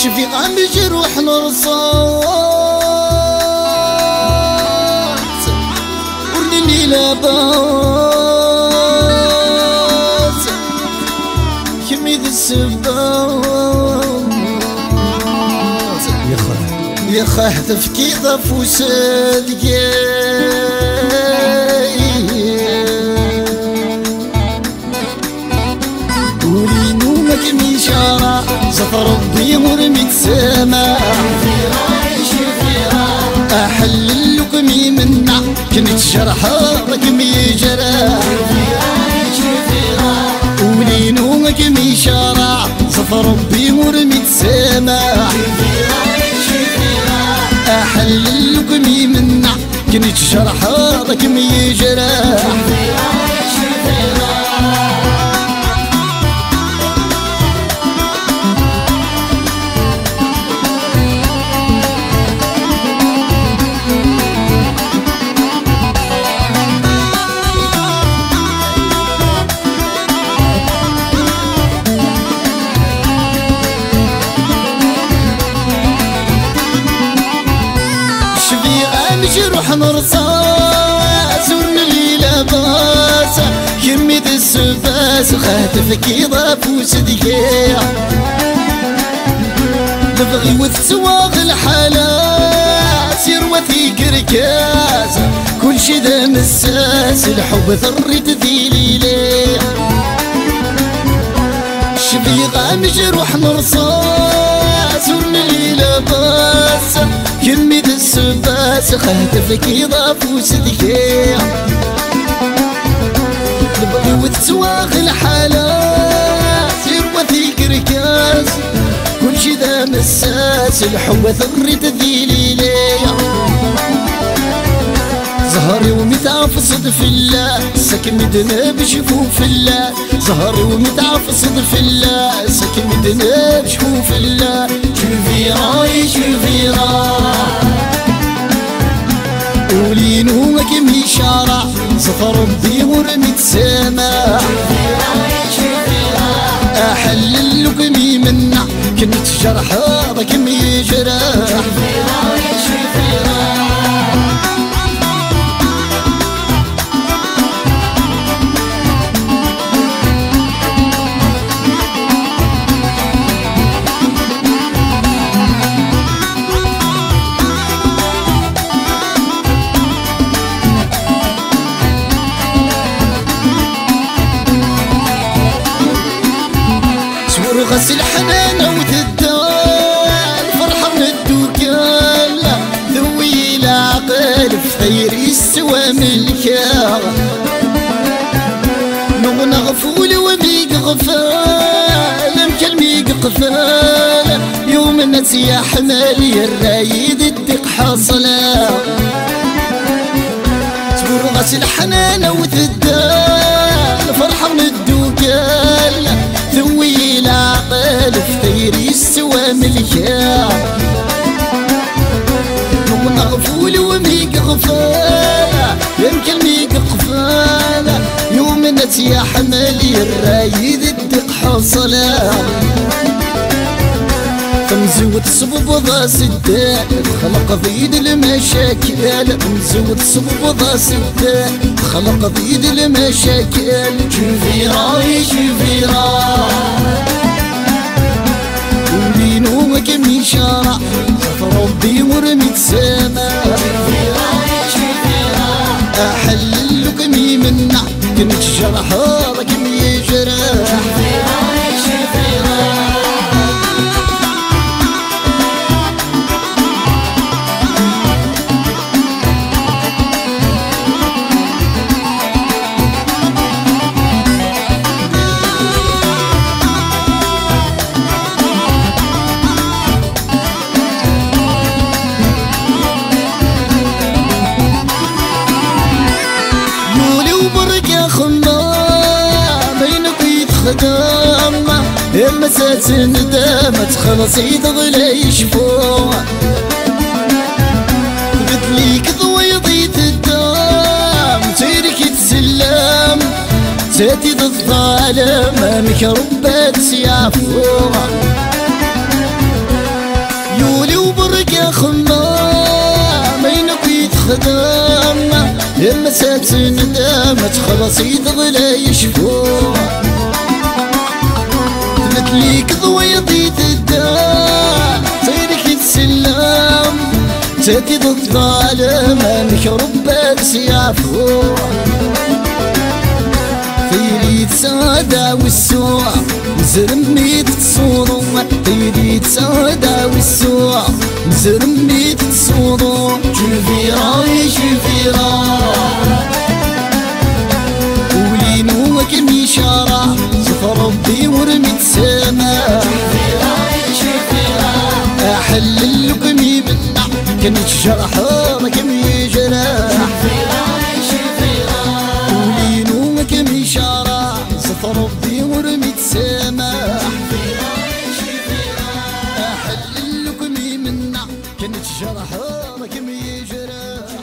شفي عم جروح نرصاص ورني لاباس كمي ذي السباس يا خاه تفكي ضفو صدقي قولي نومك مشارع زفر ربي مرمي السما أحل لكمي منا كنت شرحة ركمي جرح قولي نومك مشارع زفر ربي مرمي السما أحل لكمي منا كنت شرحة ركمي جرح جروح نرصاص ونلي لاباس كمي ذي السباس خاتفك ضافو صدقيع نبغي وتسواغ الحلاس يروثي كركاس كل شي ذا مساس الحب ثريت ذي ليليع شبيغة مجروح نرصاص ونلي لاباس كمي ذي السباس خاتفك ضافو صدقيع نبغي وتسواغ الحلاس يروثي كركاس كل شي ذا مساس الحب ثريت ذي ليليع زهري ومتعفصد في الله سكمدنا بشفوف الله زهري ومتعفصد في الله سكمدنا بشفوف الله شوفي راي شوفي راي قولي نومك مشارع صفر ربي مرمي السما أحل لكمي منا كنت جرحة ركمي جراح غسل حنانة وتدال فرحة من الدوكال ذوي العقل في خيري السوا ملكا نغنى غفول وميق غفال مكلميق قفال يوم الناس يا حمالي الرايد الدق حاصلة تقول غسل حنانة وتدال فرحة من الدوكال ذوي العقل فتيري السوا ملكا نغنى غفول وميق غفالة يمكن ميق قفالة يوم الناس يا حمالي الرايد الدق حصلة تمزود صبب ضا سدان خلق ضيد المشاكل تمزود صبب ضا سدان خلق ضيد المشاكل شوفي راي شوفي راي قولي نومك مشارع ربي مرمي السما أحل لكمي منا كنت جرحة ركمي جراح مسات ندامت خلصي تغلي يشفوع بدليك ضويضي الدام تيرك تسلم ساتي الظالم مكربات سيافوع خدام يما سات ندامة خلاصي دغلا يشفو تمثليك ضويضي تدام طيرك يتسلم تاتي ضد الظالم انك ربك سيعفو طيري تسادا والسوء زرمي تصورو طيري تسادا والسوء زرمي تصورو شوفي راي شوفي راي ولينو كم إشارة صف ربي ورمي السما شوفي راي شوفي راي أحل لكمي منا كانت جرحة ما كم يجرح شوفي راي شوفي راي ولينو كم إشارة صف ربي ورمي السما أحل لكمي منا كانت جرحة ما كم يجرح